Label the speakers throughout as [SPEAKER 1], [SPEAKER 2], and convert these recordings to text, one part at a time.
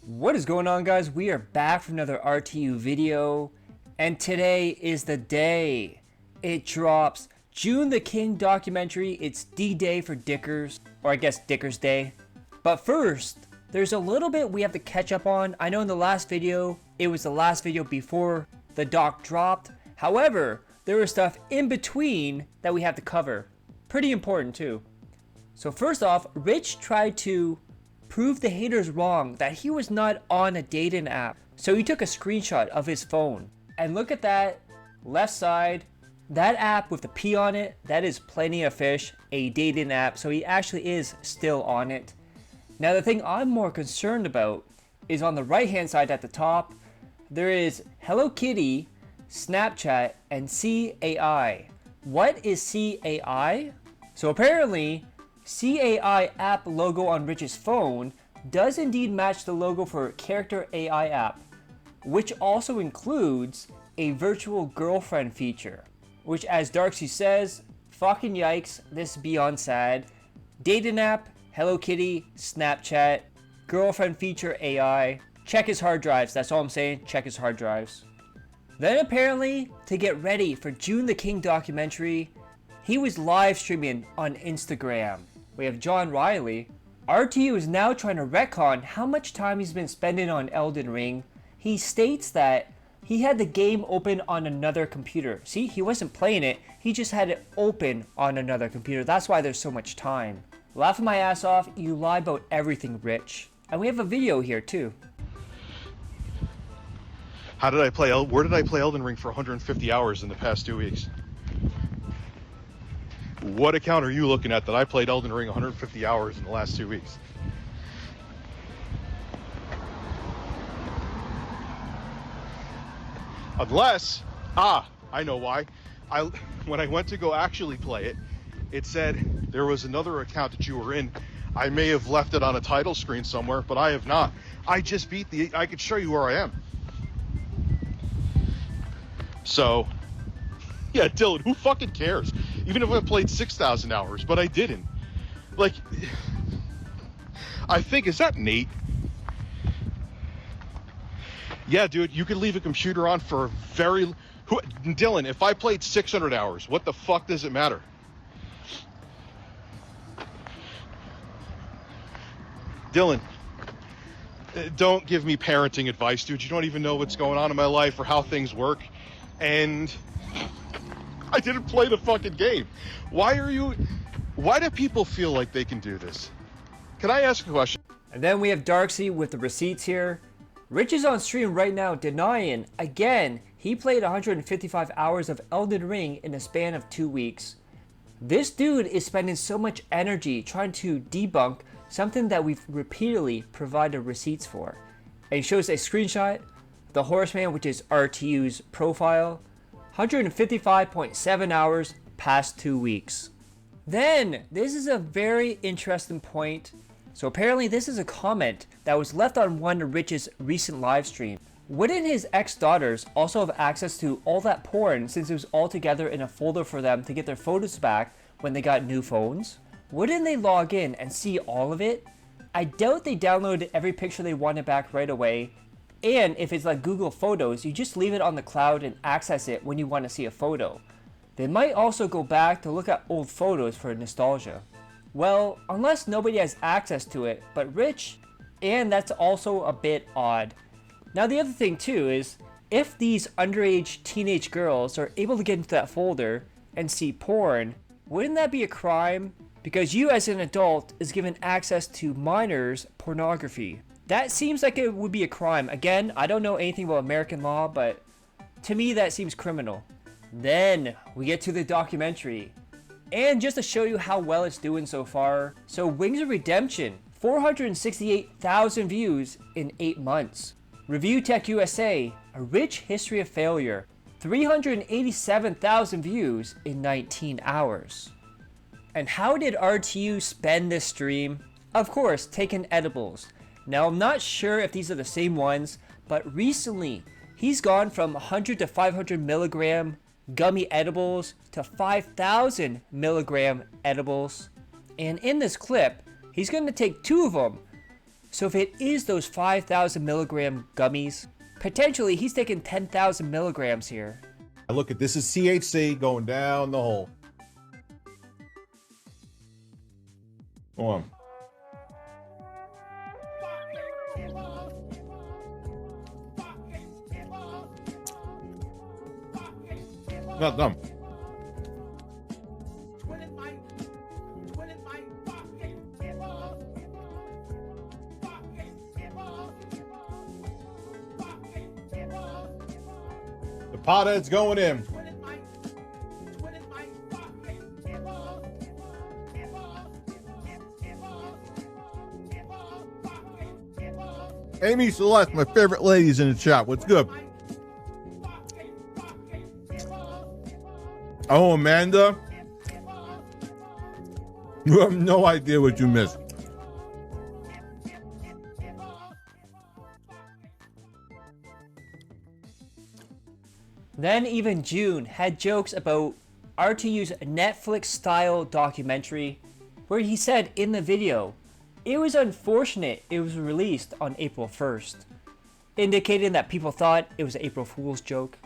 [SPEAKER 1] What is going on, guys? We are back for another RTU video, and today is the day it drops. Joon the King documentary. It's D-Day for Dickers, or I guess Dickers Day. But first, there's a little bit we have to catch up on. I know in the last video, it was the last video before the doc dropped. However, there was stuff in between that we have to cover. Pretty important too. So first off, Rich tried to prove the haters wrong that he was not on a dating app. So he took a screenshot of his phone. And look at that left side. That app with the P on it, that is Plenty of Fish, a dating app. So he actually is still on it. Now the thing I'm more concerned about is on the right hand side at the top. There is Hello Kitty, Snapchat, and CAI. What is CAI? So apparently, CAI app logo on Rich's phone does indeed match the logo for Character AI app, which also includes a virtual girlfriend feature, which, as Darksy says, fucking yikes, this is beyond sad. Dating app, Hello Kitty, Snapchat, girlfriend feature AI. Check his hard drives, that's all I'm saying, check his hard drives. Then apparently, to get ready for Joon the King documentary, he was live streaming on Instagram. We have John Riley. RTU is now trying to retcon how much time he's been spending on Elden Ring. He states that he had the game open on another computer. See, he wasn't playing it, he just had it open on another computer. That's why there's so much time. Laughing my ass off, you lie about everything, Rich. And we have a video here too.
[SPEAKER 2] Where did I play Elden Ring for 150 hours in the past 2 weeks? What account are you looking at that I played Elden Ring 150 hours in the last 2 weeks? Unless, I know why. When I went to go actually play it, it said there was another account that you were in. I may have left it on a title screen somewhere, but I have not. I just beat I could show you where I am. So, yeah, Dylan, who fucking cares? Even if I played 6,000 hours, but I didn't. Like, I think, is that Nate? Yeah, dude, you could leave a computer on for Dylan, if I played 600 hours, what the fuck does it matter? Dylan, don't give me parenting advice, dude. You don't even know what's going on in my life or how things work. And I didn't play the fucking game. Why do people feel like they can do this? Can I ask a question?
[SPEAKER 1] And then we have Darksy with the receipts here. Rich is on stream right now denying, again, he played 155 hours of Elden Ring in a span of 2 weeks. This dude is spending so much energy trying to debunk something that we've repeatedly provided receipts for. And he shows a screenshot, the Horseman, which is RTU's profile, 155.7 hours past 2 weeks. Then, this is a very interesting point. So apparently this is a comment that was left on one of Rich's recent live stream. Wouldn't his ex-daughters also have access to all that porn since it was all together in a folder for them to get their photos back when they got new phones? Wouldn't they log in and see all of it? I doubt they downloaded every picture they wanted back right away. And if it's like Google Photos, you just leave it on the cloud and access it when you want to see a photo. They might also go back to look at old photos for nostalgia. Well, unless nobody has access to it, but Rich, and that's also a bit odd. Now the other thing too is, if these underage teenage girls are able to get into that folder and see porn, wouldn't that be a crime? Because you as an adult is given access to minors' pornography. That seems like it would be a crime. Again, I don't know anything about American law, but to me that seems criminal. Then we get to the documentary. And just to show you how well it's doing so far, so Wings of Redemption, 468,000 views in 8 months. ReviewTechUSA, A Rich History of Failure, 387,000 views in 19 hours. And how did RTU spend this stream? Of course, taking edibles. Now I'm not sure if these are the same ones, but recently he's gone from 100 to 500 milligram gummy edibles to 5,000 milligram edibles. And in this clip, he's going to take 2 of them So if it is those 5,000 milligram gummies, potentially he's taking 10,000 milligrams here.
[SPEAKER 3] Look at this is THC going down the hole. Go on. Not dumb. The pothead's going in. Amy Celeste, my favorite ladies in the chat. What's good? Oh, Amanda. You have no idea what you missed.
[SPEAKER 1] Then even Joon had jokes about RTU's Netflix-style documentary, where he said in the video, it was unfortunate it was released on April 1st, indicating that people thought it was an April Fool's joke.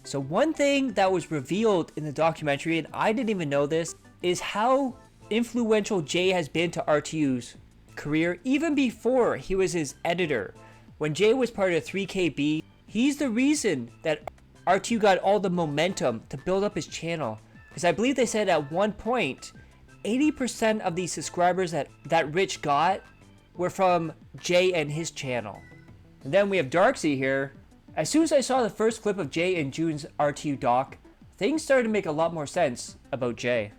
[SPEAKER 1] So one thing that was revealed in the documentary, and I didn't even know this, is how influential Jay has been to RTU's career even before he was his editor. When Jay was part of 3KB, he's the reason that RTU got all the momentum to build up his channel. Because I believe they said at one point, 80% of the subscribers that Rich got were from Jay and his channel. And then we have Darksy here. As soon as I saw the first clip of Jay and Joon's RTU doc, things started to make a lot more sense about Jay.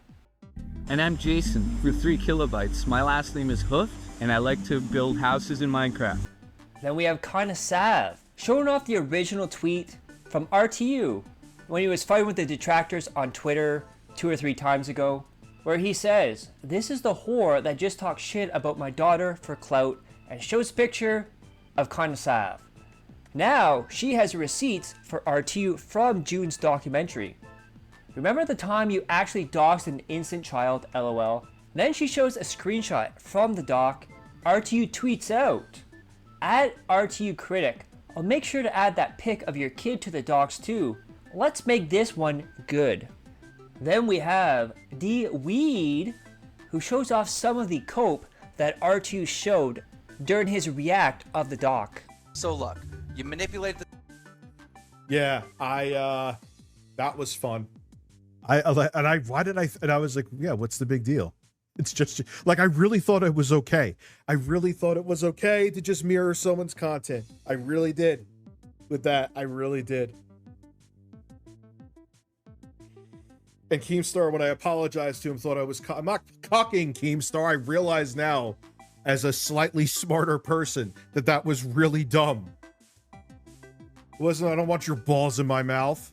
[SPEAKER 4] And I'm Jason for 3 kilobytes. My last name is Hoof, and I like to build houses in Minecraft.
[SPEAKER 1] Then we have Kinda Sav, showing off the original tweet from RTU when he was fighting with the detractors on Twitter 2 or 3 times ago, where he says, "This is the whore that just talks shit about my daughter for clout," and shows a picture of Kinda Sav. Now, she has receipts for RTU from Joon's documentary. Remember the time you actually doxed an innocent child, LOL? Then she shows a screenshot from the doc. RTU tweets out, "At RTU Critic, I'll make sure to add that pic of your kid to the docs too. Let's make this one good." Then we have D Weed, who shows off some of the cope that R2 showed during his react of the doc.
[SPEAKER 5] So look, you manipulated the...
[SPEAKER 3] Yeah, that was fun. I was like, yeah, what's the big deal? It's just like, I really thought it was okay. I really thought it was okay to just mirror someone's content. I really did. With that, I really did. And Keemstar, when I apologized to him, thought I was, I'm not cocking Keemstar. I realize now, as a slightly smarter person, that that was really dumb. It wasn't, I don't want your balls in my mouth.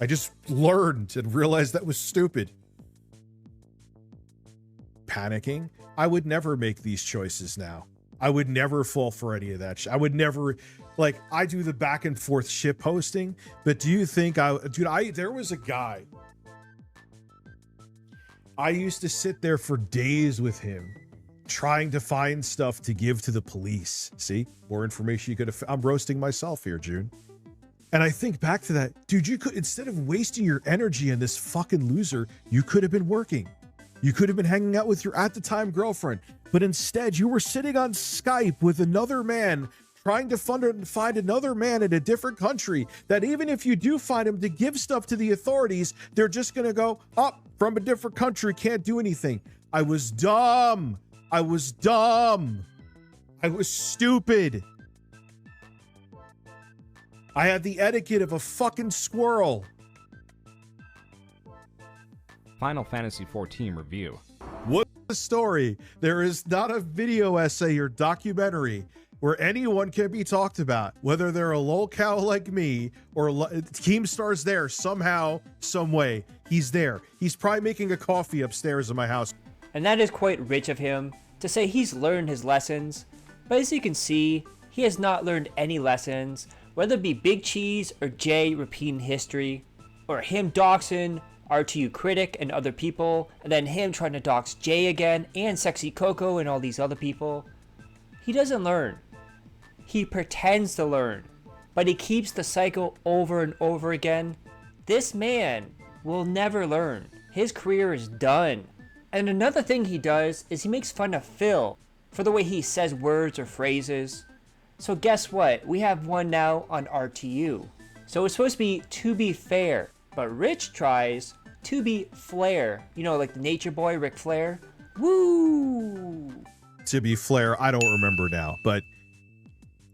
[SPEAKER 3] I just learned and realized that was stupid. Panicking? I would never make these choices now. I would never fall for any of that shit. I would never, like, I do the back and forth shit posting, but do you think there was a guy. I used to sit there for days with him trying to find stuff to give to the police. See, more information you could have. I'm roasting myself here, Joon. And I think back to that, dude, you could, instead of wasting your energy on this fucking loser, you could have been working. You could have been hanging out with your at the time girlfriend, but instead you were sitting on Skype with another man, trying to find another man in a different country that even if you do find him to give stuff to the authorities, they're just going to go, up from a different country, can't do anything. I was dumb. I was dumb. I was stupid. I had the etiquette of a fucking squirrel.
[SPEAKER 6] Final Fantasy XIV review.
[SPEAKER 3] What's the story? There is not a video essay or documentary where anyone can be talked about, whether they're a LOLCOW like me or Keemstar's there somehow, some way. He's there. He's probably making a coffee upstairs in my house.
[SPEAKER 1] And that is quite rich of him to say he's learned his lessons. But as you can see, he has not learned any lessons, whether it be Big Cheese or Jay repeating history, or him doxing RTU Critic and other people, and then him trying to dox Jay again, and Sexy Coco and all these other people. He doesn't learn. He pretends to learn, but he keeps the cycle over and over again. This man will never learn. His career is done. And another thing he does is he makes fun of Phil for the way he says words or phrases. So guess what? We have one now on RTU. So it's supposed to be fair, but Rich tries to be Flair. You know, like the Nature Boy, Ric Flair. Woo!
[SPEAKER 3] To be Flair, I don't remember now, but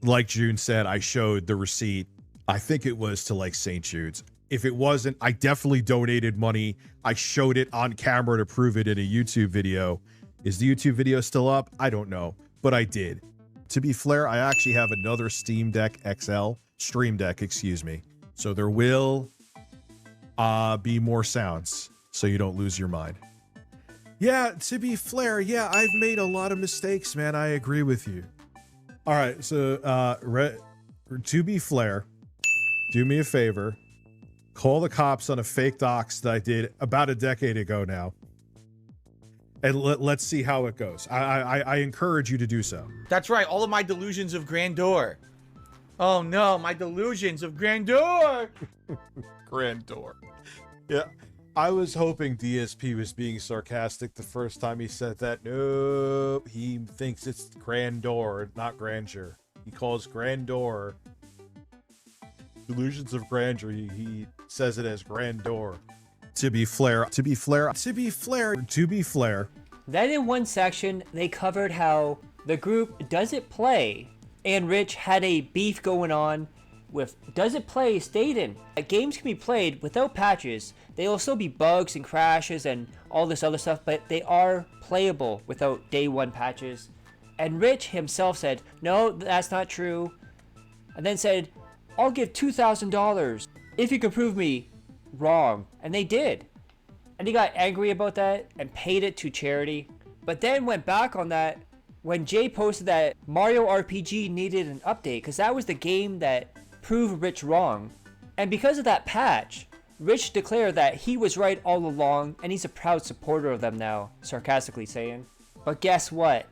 [SPEAKER 3] like Joon said, I showed the receipt. I think it was to like St. Jude's. If it wasn't, I definitely donated money. I showed it on camera to prove it in a YouTube video. Is the YouTube video still up? I don't know, but I did. To be Flair, I actually have another Stream Deck, excuse me. So there will be more sounds so you don't lose your mind. Yeah, to be Flair, yeah, I've made a lot of mistakes, man. I agree with you. All right, so to be Flair, do me a favor. Call the cops on a fake dox that I did about a decade ago now. And let's see how it goes. I encourage you to do so.
[SPEAKER 7] That's right, all of my delusions of grandeur. Oh no, my delusions of grandeur!
[SPEAKER 3] Grandeur. Yeah, I was hoping DSP was being sarcastic the first time he said that. Nope, he thinks it's grandeur, not grandeur. He calls grandeur delusions of grandeur. He says it as grandeur. To be Flair.
[SPEAKER 1] Then in one section, they covered how the group Does It Play and Rich had a beef going on with Does It Play stating that games can be played without patches. They will still be bugs and crashes and all this other stuff, but they are playable without day one patches. And Rich himself said, no, that's not true. And then said, I'll give $2,000 if you can prove me wrong. And they did. And he got angry about that and paid it to charity. But then went back on that when Jay posted that Mario RPG needed an update, because that was the game that proved Rich wrong. And because of that patch, Rich declared that he was right all along and he's a proud supporter of them now, sarcastically saying. But guess what?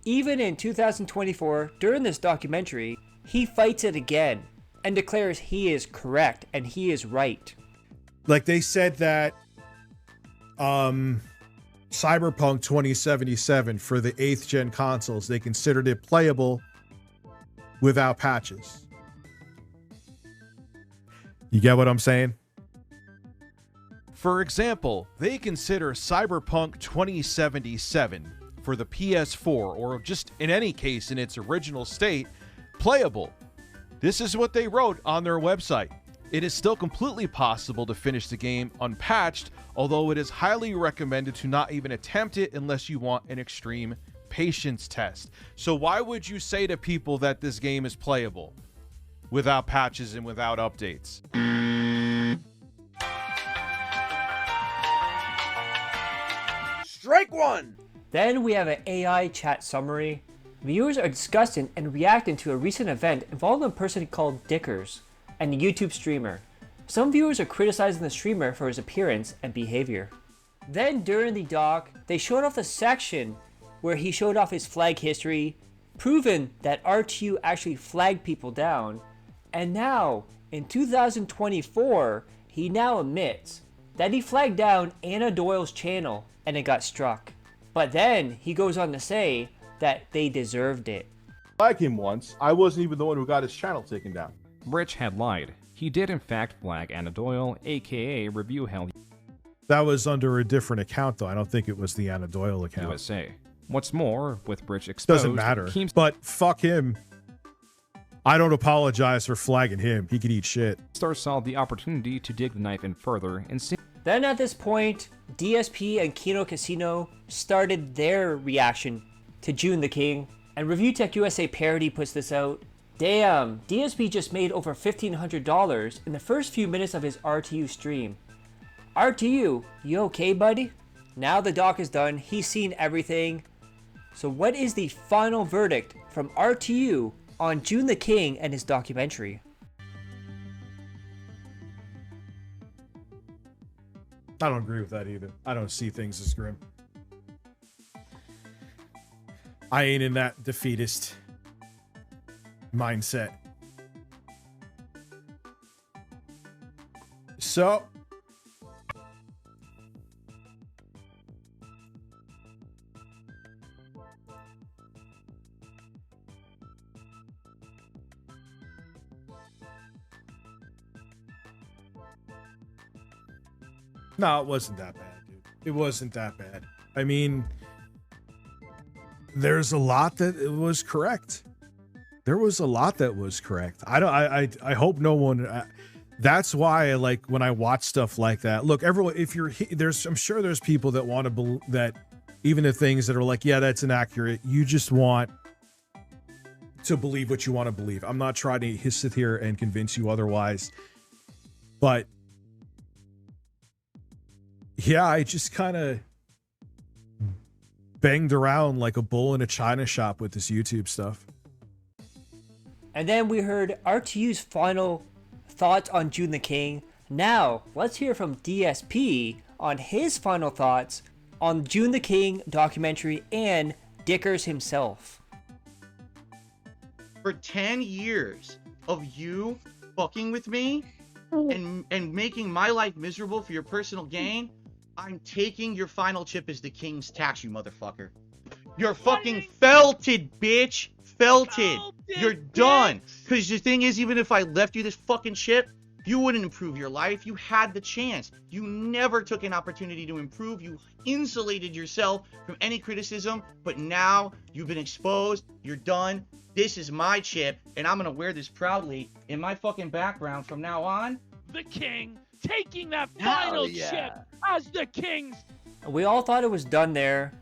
[SPEAKER 1] Even in 2024, during this documentary, he fights it again and declares he is correct and he is right.
[SPEAKER 3] Like they said that Cyberpunk 2077 for the 8th gen consoles, they considered it playable without patches. You get what I'm saying?
[SPEAKER 8] For example, they consider Cyberpunk 2077 for the PS4, or just in any case in its original state, playable. This is what they wrote on their website. It is still completely possible to finish the game unpatched, although it is highly recommended to not even attempt it unless you want an extreme patience test. So why would you say to people that this game is playable without patches and without updates?
[SPEAKER 7] Strike one!
[SPEAKER 1] Then we have an AI chat summary. Viewers are discussing and reacting to a recent event involving a person called Dickers and a YouTube streamer. Some viewers are criticizing the streamer for his appearance and behavior. Then during the doc, they showed off the section where he showed off his flag history, proving that RTU actually flagged people down, and now, in 2024, he now admits that he flagged down Anna Doyle's channel and it got struck. But then he goes on to say that they deserved it.
[SPEAKER 9] Flag him once. I wasn't even the one who got his channel taken down.
[SPEAKER 6] Rich had lied. He did in fact flag Anna Doyle, aka Review Hell
[SPEAKER 3] That was under a different account, though. I don't think it was the Anna Doyle account.
[SPEAKER 6] USA. What's more, with Rich exposed,
[SPEAKER 3] doesn't matter. But fuck him. I don't apologize for flagging him. He can eat shit.
[SPEAKER 6] Keemstar saw the opportunity to dig the knife in further and see.
[SPEAKER 1] Then at this point, DSP and Kino Casino started their reaction to Joon the King, and ReviewTechUSA Parody puts this out. Damn, DSP just made over $1,500 in the first few minutes of his RTU stream. RTU, you okay, buddy? Now the doc is done, he's seen everything. So what is the final verdict from RTU on Joon the King and his documentary?
[SPEAKER 3] I don't agree with that either. I don't see things as grim. I ain't in that defeatist mindset. So, no, it wasn't that bad, dude. It wasn't that bad. I mean, there's a lot that was correct. There was a lot that was correct. I hope no one. That's why, like, when I watch stuff like that, look, everyone, if you're there's, I'm sure there's people that want to that even the things that are like, yeah, that's inaccurate. You just want to believe what you want to believe. I'm not trying to sit here and convince you otherwise, but yeah, I just kind of banged around like a bull in a china shop with this YouTube stuff.
[SPEAKER 1] And then we heard RTU's final thoughts on Joon the King. Now, let's hear from DSP on his final thoughts on Joon the King documentary and Dickers himself.
[SPEAKER 10] For 10 years of you fucking with me and making my life miserable for your personal gain, I'm taking your final chip as the king's tax, you motherfucker. You're fucking felted, bitch. Felted. You're done. Because the thing is, even if I left you this fucking chip, you wouldn't improve your life. You had the chance. You never took an opportunity to improve. You insulated yourself from any criticism, but now you've been exposed. You're done. This is my chip, and I'm gonna wear this proudly in my fucking background from now on.
[SPEAKER 11] The king taking that final chip as the king's.
[SPEAKER 1] We all thought it was done there,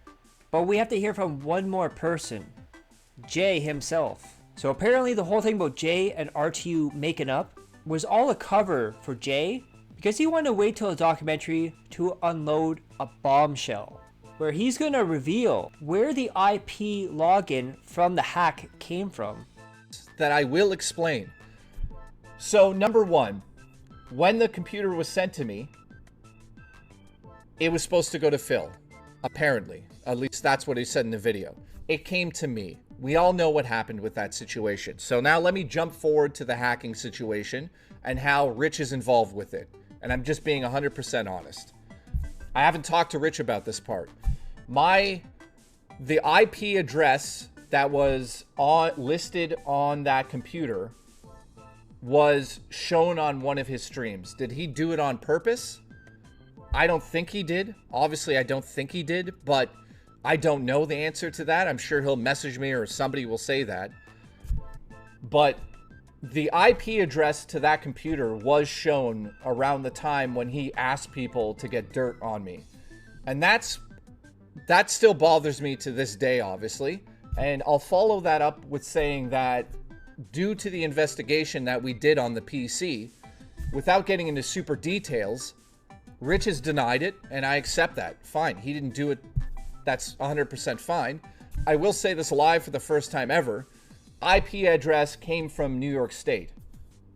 [SPEAKER 1] but we have to hear from one more person, Jay himself. So apparently the whole thing about Jay and RTU making up was all a cover for Jay because he wanted to wait till the documentary to unload a bombshell where he's going to reveal where the IP login from the hack came from.
[SPEAKER 12] That I will explain. So number one, when the computer was sent to me, it was supposed to go to Phil, apparently. At least that's what he said in the video. It came to me. We all know what happened with that situation. So now let me jump forward to the hacking situation and how Rich is involved with it. And I'm just being 100% honest. I haven't talked to Rich about this part. The IP address that was listed on that computer was shown on one of his streams. Did he do it on purpose? I don't think he did. Obviously, I don't think he did, but I don't know the answer to that. I'm sure he'll message me or somebody will say that. But the IP address to that computer was shown around the time when he asked people to get dirt on me. And that still bothers me to this day, obviously. And I'll follow that up with saying that due to the investigation that we did on the PC, without getting into super details, Rich has denied it, and I accept that. Fine, he didn't do it. That's 100% fine. I will say this live for the first time ever. IP address came from New York State.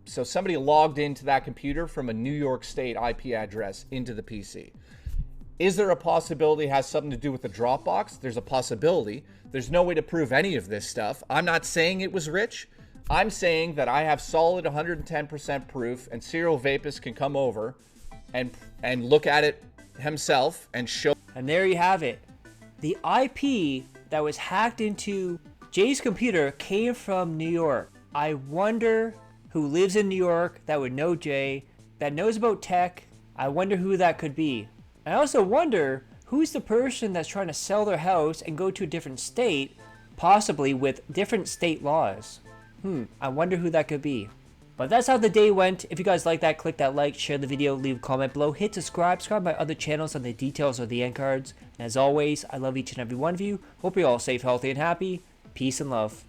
[SPEAKER 12] So somebody logged into that computer from a New York State IP address into the PC. Is there a possibility it has something to do with the Dropbox? There's a possibility. There's no way to prove any of this stuff. I'm not saying it was Rich. I'm saying that I have solid 110% proof, and Serial Vapus can come over and look at it himself and show.
[SPEAKER 1] And there you have it. The IP that was hacked into Jay's computer came from New York. I wonder who lives in New York that would know Jay, that knows about tech. I wonder who that could be. I also wonder who's the person that's trying to sell their house and go to a different state, possibly with different state laws. I wonder who that could be. But that's how the day went. If you guys like that, click that like, share the video, leave a comment below, hit subscribe my other channels on the details of the end cards. And as always, I love each and every one of you. Hope you're all safe, healthy, and happy. Peace and love.